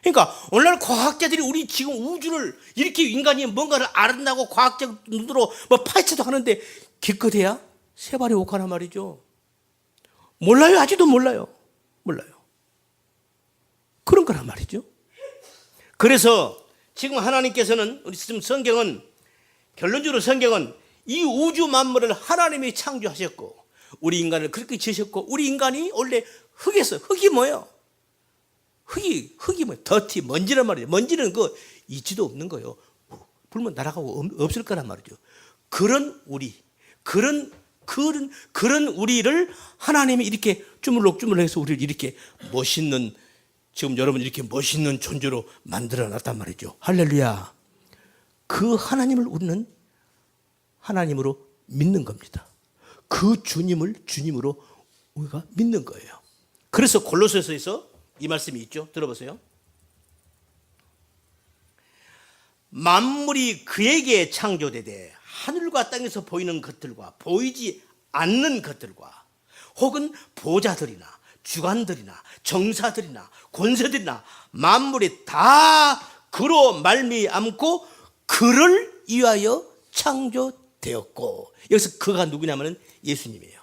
그러니까 오늘날 과학자들이 우리 지금 우주를 이렇게 인간이 뭔가를 알았다고 과학적 눈으로 파헤쳐도 하는데 기껏해야 세 발이 오가나 말이죠. 몰라요. 아직도 몰라요. 그런 거란 말이죠. 그래서 지금 하나님께서는, 우리 지금 성경은, 결론적으로 성경은 이 우주 만물을 하나님이 창조하셨고 우리 인간을 그렇게 지으셨고, 우리 인간이 원래 흙이 뭐예요? 흙이 뭐예요? 더티, 먼지란 말이에요. 먼지는 있지도 없는 거예요. 불면 날아가고 없을 거란 말이죠. 그런 우리를 하나님이 이렇게 주물럭주물럭해서 우리를 이렇게 멋있는, 지금 여러분 이렇게 멋있는 존재로 만들어 놨단 말이죠. 할렐루야. 그 하나님을 우리는 하나님으로 믿는 겁니다. 그 주님을 주님으로 우리가 믿는 거예요. 그래서 골로새서에서 이 말씀이 있죠. 들어보세요. 만물이 그에게 창조되되 하늘과 땅에서 보이는 것들과 보이지 않는 것들과 혹은 보좌들이나 주관들이나 정사들이나 권세들이나 만물이 다 그로 말미암고 그를 위하여 창조되었고, 여기서 그가 누구냐면 예수님이에요.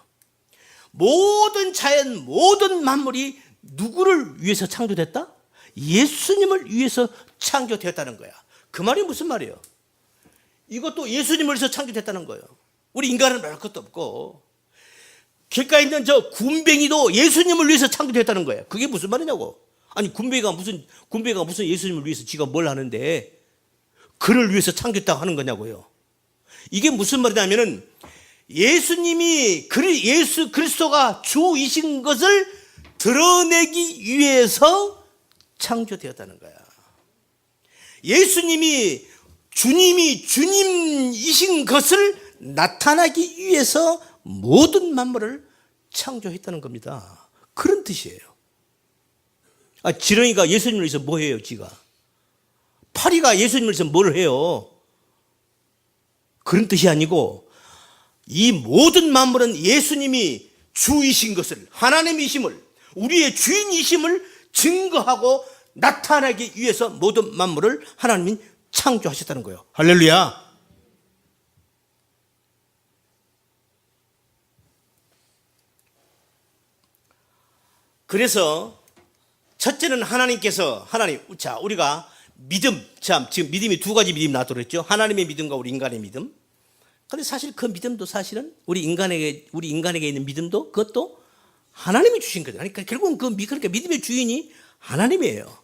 모든 자연, 모든 만물이 누구를 위해서 창조됐다? 예수님을 위해서 창조되었다는 거야. 그 말이 무슨 말이에요? 이것도 예수님을 위해서 창조됐다는 거예요. 우리 인간은 말할 것도 없고, 길가에 있는 저 군뱅이도 예수님을 위해서 창조됐다는 거예요. 그게 무슨 말이냐고. 아니 군뱅이가 무슨 예수님을 위해서 지가 뭘 하는데 그를 위해서 창조했다고 하는 거냐고요. 이게 무슨 말이냐면은 예수 그리스도가 주이신 것을 드러내기 위해서 창조되었다는 거야. 예수님이 주님이신 것을 나타나기 위해서 모든 만물을 창조했다는 겁니다. 그런 뜻이에요. 지렁이가 예수님을 위해서 뭐 해요, 지가? 파리가 예수님을 위해서 뭘 해요? 그런 뜻이 아니고, 이 모든 만물은 예수님이 주이신 것을, 하나님이심을, 우리의 주인이심을 증거하고 나타나기 위해서 모든 만물을 하나님이 창조하셨다는 거예요. 할렐루야. 그래서 첫째는 우리가 믿음, 지금 믿음이 두 가지 믿음이 나왔다고 그랬죠. 하나님의 믿음과 우리 인간의 믿음. 그런데 사실 그 믿음도 사실은 우리 인간에게 있는 믿음도 그것도 하나님이 주신 거죠. 그러니까 결국은 그러니까 믿음의 주인이 하나님이에요.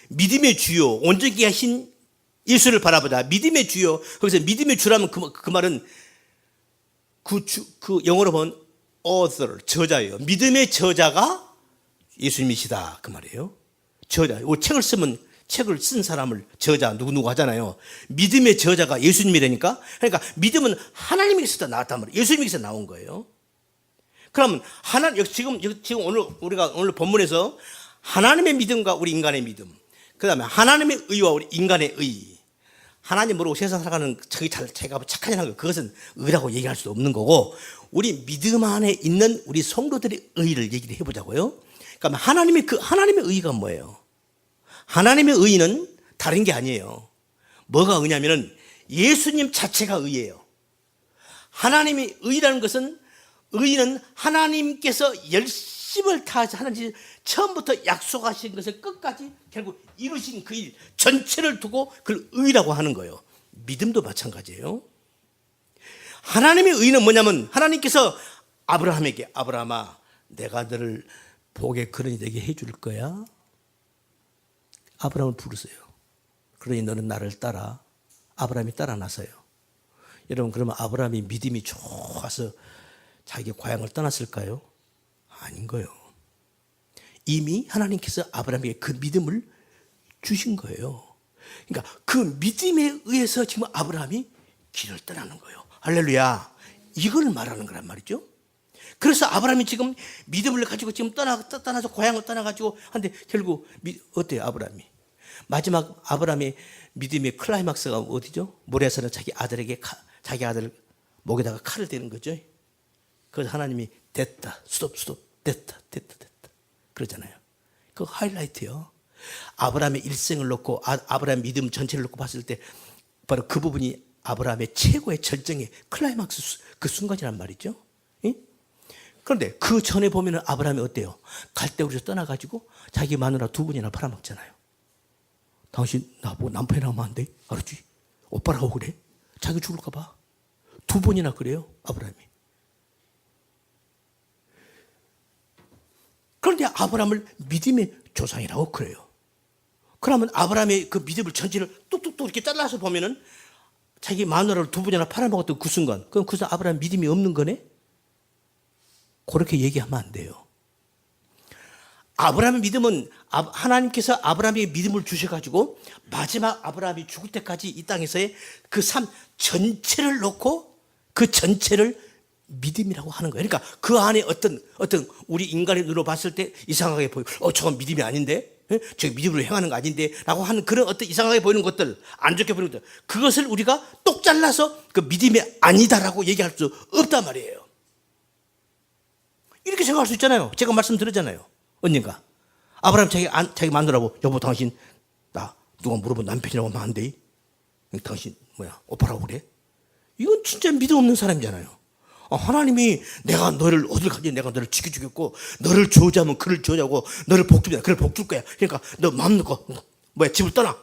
믿음의 주요, 온전히 하신 예수를 바라보자. 믿음의 주요. 거기서 믿음의 주라면 그 말은 그 영어로 보면 author, 저자예요. 믿음의 저자가 예수님이시다 그 말이에요. 저자. 책을 쓴 사람을 저자 누구 하잖아요. 믿음의 저자가 예수님이라니까. 그러니까 믿음은 하나님에게서 나왔단 말이에요. 예수님에게서 나온 거예요. 그러면 지금 우리가 오늘 본문에서 하나님의 믿음과 우리 인간의 믿음, 그다음에 하나님의 의와 우리 인간의 의. 하나님 모르고 세상 살아가는 자기가 착하지 않은 거, 그것은 의라고 얘기할 수 없는 거고, 우리 믿음 안에 있는 우리 성도들의 의를 얘기를 해보자고요. 그러니까 하나님의 의가 뭐예요? 하나님의 의는 다른 게 아니에요. 뭐가 의냐면은 예수님 자체가 의예요. 하나님의 의라는 것은, 의는 하나님께서 열심을 다해서 하나님 처음부터 약속하신 것을 끝까지 결국 이루신 그 일 전체를 두고 그걸 의라고 하는 거예요. 믿음도 마찬가지예요. 하나님의 의는 뭐냐면, 하나님께서 아브라함에게, 아브라함아, 내가 너를 복의 근원이 되게 해줄 거야. 아브라함을 부르세요. 그러니 너는 나를 따라. 아브라함이 따라 나서요. 여러분, 그러면 아브라함이 믿음이 좋아서 자기 고향을 떠났을까요? 아닌 거예요. 이미 하나님께서 아브라함에게 그 믿음을 주신 거예요. 그러니까 그 믿음에 의해서 지금 아브라함이 길을 떠나는 거예요. 할렐루야. 이걸 말하는 거란 말이죠. 그래서 아브라함이 지금 믿음을 가지고 지금 떠나서 고향을 떠나가지고 하는데, 결국 어때요? 아브라함이 마지막 아브라함의 믿음의 클라이막스가 어디죠? 모리아산은 자기 아들 목에다가 칼을 대는 거죠. 그래서 하나님이 됐다, 스톱, 됐다 그러잖아요. 그 하이라이트요. 아브라함의 일생을 놓고, 아브라함의 믿음 전체를 놓고 봤을 때 바로 그 부분이 아브라함의 최고의 절정의 클라이막스 그 순간이란 말이죠. 그런데 그 전에 보면은 아브라함이 어때요? 갈대우리에서 떠나가지고 자기 마누라 두 분이나 팔아먹잖아요. 당신 나보고 남편이라고 하면 안 돼? 알았지? 오빠라고 그래? 자기 죽을까 봐. 두 번이나 그래요, 아브라함이. 그런데 아브라함을 믿음의 조상이라고 그래요. 그러면 아브라함의 그 믿음을 전체를 뚝뚝뚝 이렇게 잘라서 보면은 자기 마누라를 두 번이나 팔아먹었던 그 순간, 그럼 그 순간 아브라함 믿음이 없는 거네? 그렇게 얘기하면 안 돼요. 아브라함의 믿음은 하나님께서 아브라함에게 믿음을 주셔가지고 마지막 아브라함이 죽을 때까지 이 땅에서의 그 삶 전체를 놓고 그 전체를 믿음이라고 하는 거예요. 그러니까 그 안에 어떤 우리 인간의 눈으로 봤을 때 이상하게 보이고, 저건 믿음이 아닌데? 저기 믿음으로 행하는 거 아닌데? 라고 하는 그런 어떤 이상하게 보이는 것들, 안 좋게 보이는 것들, 그것을 우리가 똑 잘라서 그 믿음이 아니다라고 얘기할 수 없단 말이에요. 이렇게 생각할 수 있잖아요. 제가 말씀드렸잖아요. 언젠가 아브라함 자기 마누라고, 여보 당신 나 누가 물어보면 남편이라고 하면 안 돼? 당신 오빠라고 그래? 이건 진짜 믿음 없는 사람이잖아요. 하나님이 내가 너를 어딜 가지, 내가 너를 지켜주겠고, 너를 저주하면 그를 저주하고, 너를 복주면 그를 복줄 거야. 그러니까 너 마음 놓고 집을 떠나.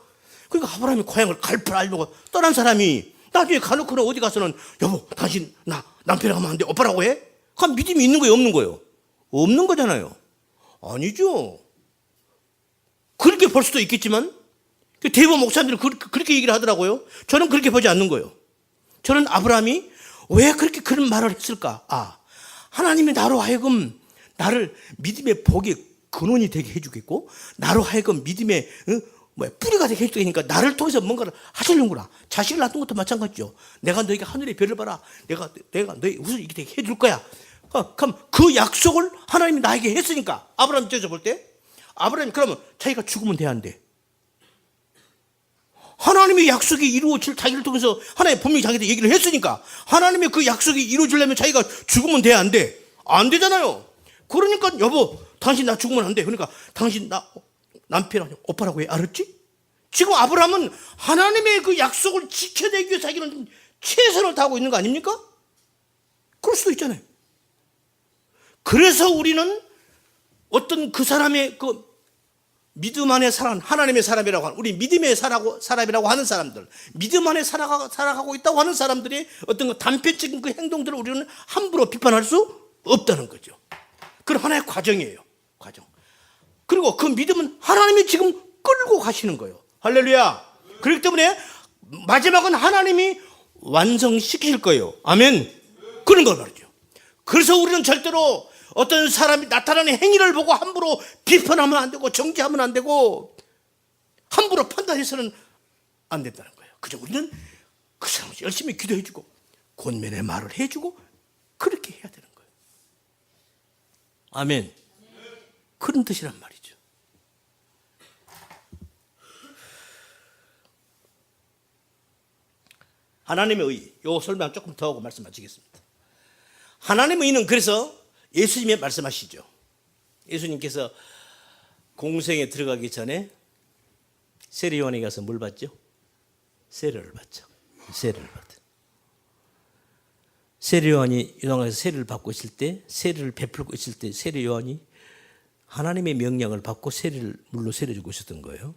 그러니까 아브라함이 고향을 갈풀 알고 떠난 사람이 나중에 가놓고는 어디 가서는 여보 당신 나 남편이라고 하면 안 돼, 오빠라고 해? 그럼 믿음이 있는 거예요, 없는 거예요? 없는 거잖아요. 아니죠. 그렇게 볼 수도 있겠지만 대부분 목사님들은 그렇게 얘기를 하더라고요. 저는 그렇게 보지 않는 거예요. 저는 아브라함이 왜 그렇게 그런 말을 했을까? 하나님이 나로 하여금 나를 믿음의 복의 근원이 되게 해주겠고, 나로 하여금 믿음의 뿌리가 되게 해주니까 나를 통해서 뭔가를 하시는구나. 자식을 낳던 것도 마찬가지죠. 내가 너에게 하늘의 별을 봐라. 내가 너의 우선 이렇게 되게 해줄 거야. 그럼 그 약속을 하나님이 나에게 했으니까, 아브라함 입장에서 볼 때 아브라함이 그러면 자기가 죽으면 돼야 안 돼? 하나님의 약속이 이루어질 자기를 통해서 하나님 분명히 자기한테 얘기를 했으니까 하나님의 그 약속이 이루어지려면 자기가 죽으면 돼야 안 돼? 안 되잖아요. 그러니까 여보 당신 나 죽으면 안 돼. 그러니까 당신 나 남편 오빠라고 해. 알았지? 지금 아브라함은 하나님의 그 약속을 지켜내기 위해서 자기는 최선을 다하고 있는 거 아닙니까? 그럴 수도 있잖아요. 그래서 우리는 어떤 그 사람의 그 믿음 안에 하나님의 사람이라고 하는, 우리 믿음의 사람이라고 하는 사람들, 믿음 안에 살아가고 있다고 하는 사람들이 어떤 그 단편적인 그 행동들을 우리는 함부로 비판할 수 없다는 거죠. 그건 하나의 과정이에요. 과정. 그리고 그 믿음은 하나님이 지금 끌고 가시는 거예요. 할렐루야. 그렇기 때문에 마지막은 하나님이 완성시키실 거예요. 아멘. 그런 걸 말이죠. 그래서 우리는 절대로 어떤 사람이 나타나는 행위를 보고 함부로 비판하면 안 되고 정죄하면 안 되고 함부로 판단해서는 안 된다는 거예요. 그저 우리는 그 사람을 열심히 기도해주고 권면의 말을 해주고 그렇게 해야 되는 거예요. 아멘. 그런 뜻이란 말이죠. 하나님의 의, 요 설명 조금 더 하고 말씀 마치겠습니다. 하나님의 의는 그래서 예수님이 말씀하시죠. 예수님께서 공생에 들어가기 전에 세례요한에게 가서 뭘 받죠? 세례를 받죠. 세례를 받아요. 세례요한이 요단강에서 세례를 받고 있을 때, 세례를 베풀고 있을 때 세례요한이 하나님의 명령을 받고 세례를 물로 세례 주고 있었던 거예요.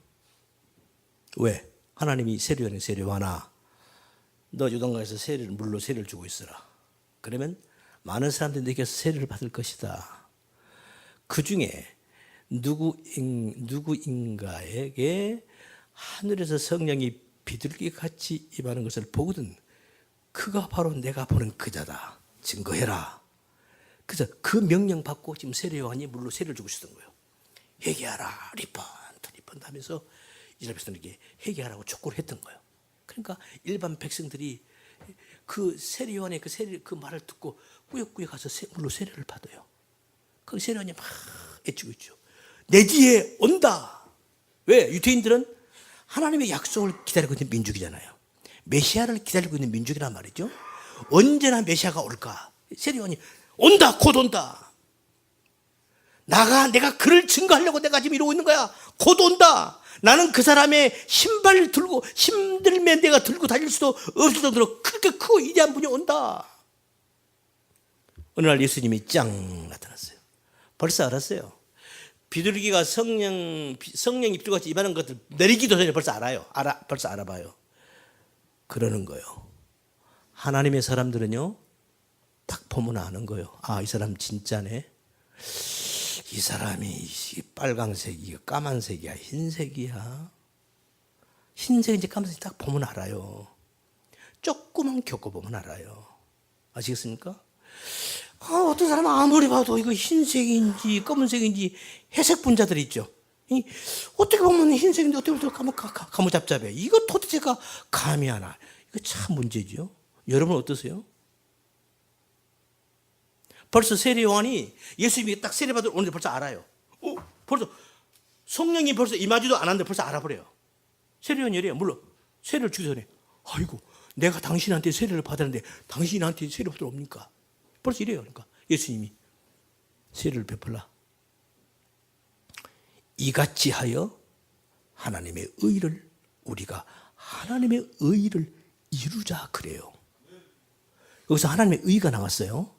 왜? 하나님이 세례요한에게 세례요한아, 너 요단강에서 물로 세례를 주고 있어라. 그러면 많은 사람들이 내게서 세례를 받을 것이다. 그 중에 누구인가에게 하늘에서 성령이 비둘기같이 임하는 것을 보거든 그가 바로 내가 보는 그자다. 증거해라. 그래서 그 명령 받고 지금 세례요한이 물로 세례를 주고 있었던 거예요. 회개하라. 리펀트 하면서 이스라엘 백성들에게 회개하라고 촉구를 했던 거예요. 그러니까 일반 백성들이 그 세례요한의 그 말을 듣고 꾸역꾸역 가서 물로 세례를 받아요. 그 세례요한이 막 애치고 있죠. 내 뒤에 온다. 왜? 유대인들은 하나님의 약속을 기다리고 있는 민족이잖아요. 메시아를 기다리고 있는 민족이란 말이죠. 언제나 메시아가 올까? 세례요한이 온다, 곧 온다. 내가 그를 증거하려고 내가 지금 이러고 있는 거야. 곧 온다. 나는 그 사람의 신발을 들고 힘들면 내가 들고 다닐 수도 없을 정도로 그렇게 크고 위대한 분이 온다. 어느 날 예수님이 짱 나타났어요. 벌써 알았어요. 비둘기가 성령이 비둘기같이 임하는 것들 내리기도 전에 벌써 알아요. 벌써 알아봐요. 그러는 거예요. 하나님의 사람들은요, 딱 보면 아는 거예요. 아, 이 사람 진짜네. 이 사람이 빨강색이야, 까만색이야, 흰색이야. 흰색인지 까만색인지 딱 보면 알아요. 조금만 겪어보면 알아요. 아시겠습니까? 어떤 사람은 아무리 봐도 이거 흰색인지 검은색인지 회색 분자들이 있죠. 어떻게 보면 흰색인데 어떻게 보면 가무잡잡해. 이거 도대체가 감이 안 와. 이거 참 문제죠. 여러분 어떠세요? 벌써 세례요한이 예수님이 딱 세례받을 오는데 벌써 알아요. 벌써 성령이 벌써 임하지도 않았는데 벌써 알아버려요. 세례요한이 이래요. 물론 세례를 주기 전에 아이고 내가 당신한테 세례를 받았는데 당신이 나한테 세례 받으러 옵니까? 벌써 이래요. 그러니까 예수님이 세례를 베풀라. 이같이 하여 하나님의 의를 우리가 하나님의 의를 이루자 그래요. 여기서 하나님의 의가 나왔어요.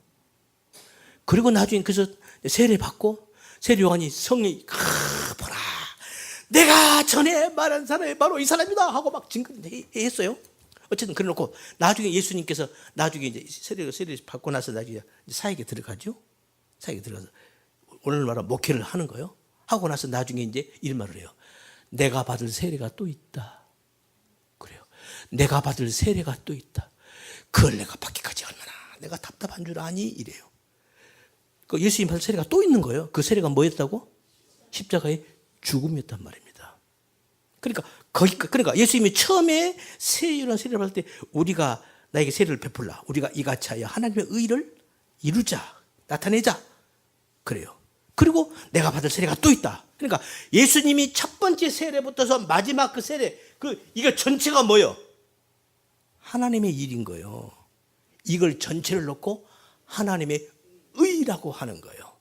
그리고 나중에 그래서 세례 받고 세례요한이 성령이 보라 내가 전에 말한 사람이 바로 이 사람이다 하고 막 증거했어요. 어쨌든 그래놓고 나중에 예수님께서 나중에 이제 세례 받고 나서 나중에 사역에 들어가죠. 사역에 들어가서 오늘 말한 목회를 하는 거예요. 하고 나서 나중에 이제 이런 말을 해요. 내가 받을 세례가 또 있다. 그래요. 내가 받을 세례가 또 있다. 그걸 내가 받기까지 얼마나 내가 답답한 줄 아니? 이래요. 그 예수님 받을 세례가 또 있는 거예요. 그 세례가 뭐였다고? 십자가의 죽음이었단 말입니다. 그러니까 예수님이 처음에 세례를 받을 때 우리가 나에게 세례를 베풀라. 우리가 이같이 하여 하나님의 의를 이루자. 나타내자. 그래요. 그리고 내가 받을 세례가 또 있다. 그러니까 예수님이 첫 번째 세례부터서 마지막 그 세례, 이거 전체가 뭐예요? 하나님의 일인 거예요. 이걸 전체를 놓고 하나님의 의라고 하는 거예요.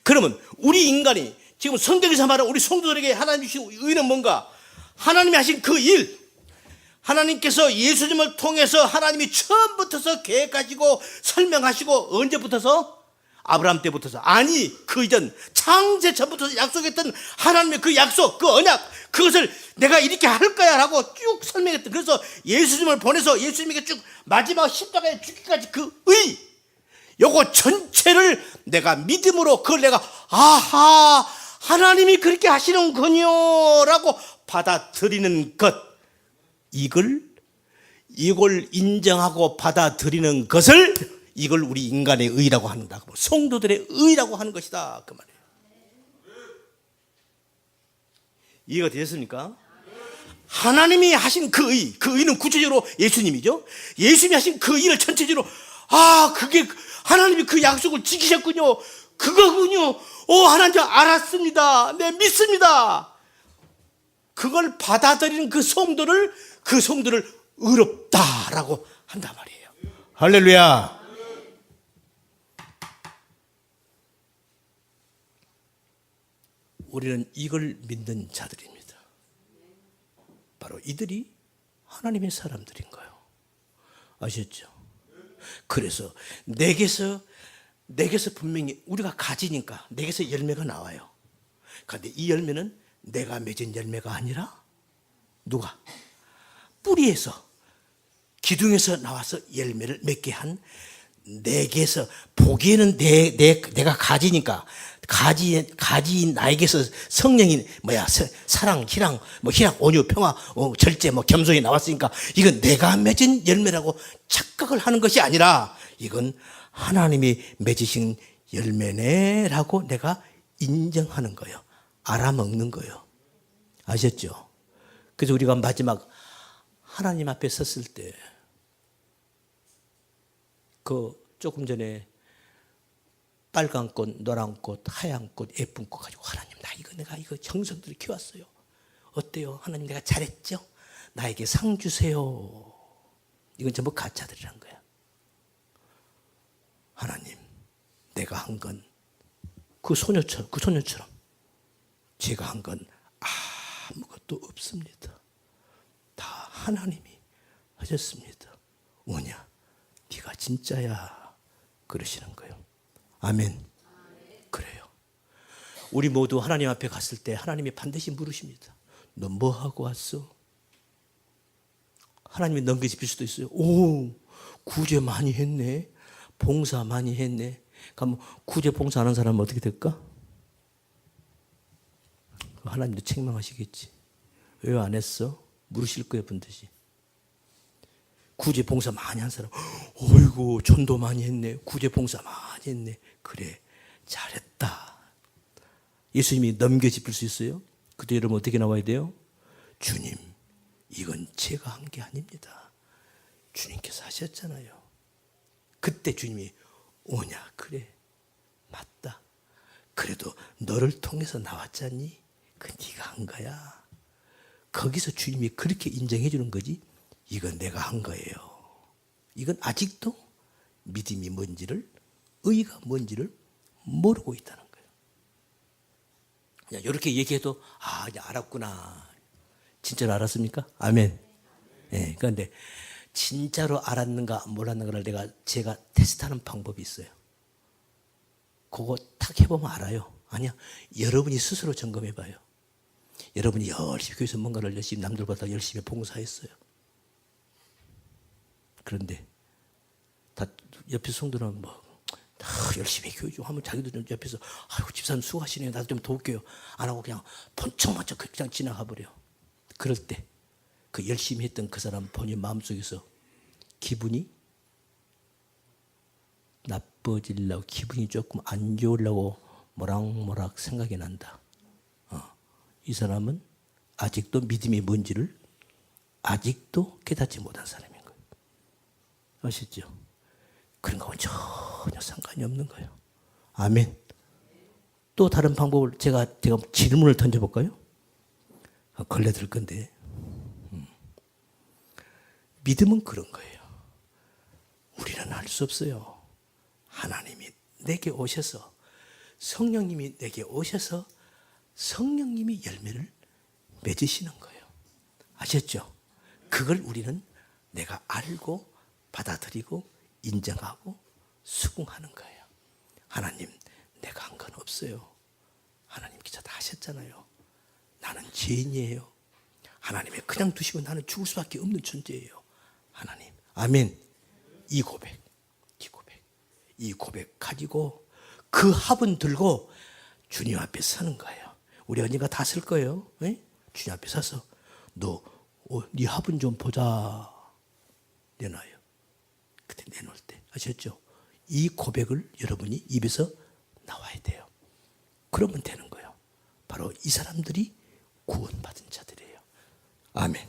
그러면 우리 인간이 지금 성경에서 말하는 우리 성도들에게 하나님 주신 의는 뭔가? 하나님이 하신 그 일, 하나님께서 예수님을 통해서 하나님이 처음부터서 계획하시고 설명하시고 언제부터서? 아브라함 때부터서 아니 그 이전 창세 전부터 약속했던 하나님의 그 약속 그 언약 그것을 내가 이렇게 할 거야 라고 쭉 설명했던 그래서 예수님을 보내서 예수님에게 쭉 마지막 십자가에 죽기까지 그 의 요거 전체를 내가 믿음으로 그걸 내가 아하 하나님이 그렇게 하시는군요 라고 받아들이는 것 이걸 인정하고 받아들이는 것을 이걸 우리 인간의 의라고 한다. 성도들의 의라고 하는 것이다. 그 말이에요. 이해가 되셨습니까? 하나님이 하신 그 의는 구체적으로 예수님이죠. 예수님이 하신 그 의를 전체적으로 그게 하나님이 그 약속을 지키셨군요. 그거군요. 하나님 알았습니다. 네, 믿습니다. 그걸 받아들이는 그 성도를 의롭다라고 한단 말이에요. 할렐루야. 우리는 이걸 믿는 자들입니다. 바로 이들이 하나님의 사람들인 거예요. 아셨죠? 그래서 내게서 분명히 우리가 가지니까 내게서 열매가 나와요. 그런데 이 열매는 내가 맺은 열매가 아니라 누가? 뿌리에서 기둥에서 나와서 열매를 맺게 한 내게서 보기에는 내가 가지니까 가지인 나에게서 성령이 사랑, 희랑, 온유, 평화, 절제, 겸손이 나왔으니까 이건 내가 맺은 열매라고 착각을 하는 것이 아니라 이건 하나님이 맺으신 열매네라고 내가 인정하는 거예요. 알아먹는 거예요. 아셨죠? 그래서 우리가 마지막 하나님 앞에 섰을 때 조금 전에 빨간 꽃, 노란 꽃, 하얀 꽃, 예쁜 꽃 가지고 하나님 내가 이거 정성들이 키웠어요. 어때요? 하나님 내가 잘했죠? 나에게 상 주세요. 이건 전부 가짜들이란 거야. 하나님 내가 한 건 그 소녀처럼 제가 한 건 아무것도 없습니다. 다 하나님이 하셨습니다. 뭐냐? 네가 진짜야. 그러시는 거예요. 아멘. 그래요. 우리 모두 하나님 앞에 갔을 때 하나님이 반드시 물으십니다. 너 뭐 하고 왔어? 하나님이 넘겨짚을 수도 있어요. 구제 많이 했네. 봉사 많이 했네. 그럼 구제 봉사하는 사람은 어떻게 될까? 하나님도 책망하시겠지. 왜 안 했어? 물으실 거예요, 반드시. 구제 봉사 많이 한 사람, 어이구 전도 많이 했네. 구제 봉사 많이 했네. 그래, 잘했다. 예수님이 넘겨짚을 수 있어요? 그때 여러분 어떻게 나와야 돼요? 주님, 이건 제가 한 게 아닙니다. 주님께서 하셨잖아요. 그때 주님이 오냐? 그래, 맞다. 그래도 너를 통해서 나왔잖니? 그 네가 한 거야. 거기서 주님이 그렇게 인정해 주는 거지. 이건 내가 한 거예요. 이건 아직도 믿음이 뭔지를, 의가 뭔지를 모르고 있다는 거예요. 그냥 이렇게 얘기해도 이제 알았구나. 진짜로 알았습니까? 아멘. 네, 그런데 진짜로 알았는가 몰랐는가를 제가 테스트하는 방법이 있어요. 그거 탁 해보면 알아요. 아니야, 여러분이 스스로 점검해봐요. 여러분이 열심히 교회에서 뭔가를 열심히 남들보다 열심히 봉사했어요. 그런데 다 옆에 성도는 다 열심히 교회 좀 하면 자기도 옆에서 아이고 집사님 수고하시네요. 나도 좀 도울게요. 안 하고 그냥 번쩍번쩍 그냥 지나가 버려. 그럴 때 그 열심히 했던 그 사람 본인 마음속에서 기분이 나빠지려고, 기분이 조금 안 좋으려고 모락모락 생각이 난다. 이 사람은 아직도 믿음이 뭔지를 아직도 깨닫지 못한 사람인 거예요. 아시죠? 그런 거하고는 전혀 상관이 없는 거예요. 아멘. 또 다른 방법을 제가 질문을 던져볼까요? 걸려들 건데. 믿음은 그런 거예요. 우리는 할 수 없어요. 하나님이 내게 오셔서, 성령님이 내게 오셔서 성령님이 열매를 맺으시는 거예요. 아셨죠? 그걸 우리는 내가 알고 받아들이고 인정하고 수긍하는 거예요. 하나님, 내가 한 건 없어요. 하나님께서 다 하셨잖아요. 나는 죄인이에요. 하나님이 그냥 두시면 나는 죽을 수밖에 없는 존재예요. 하나님, 아멘. 이 고백 가지고 그 합은 들고 주님 앞에 서는 거예요. 우리 언니가 다 쓸 거예요. 에? 주님 앞에 서서 네 합은 좀 보자. 내놔요. 그때 내놓을 때 아셨죠? 이 고백을 여러분이 입에서 나와야 돼요. 그러면 되는 거예요. 바로 이 사람들이 구원받은 자들이에요. 아멘.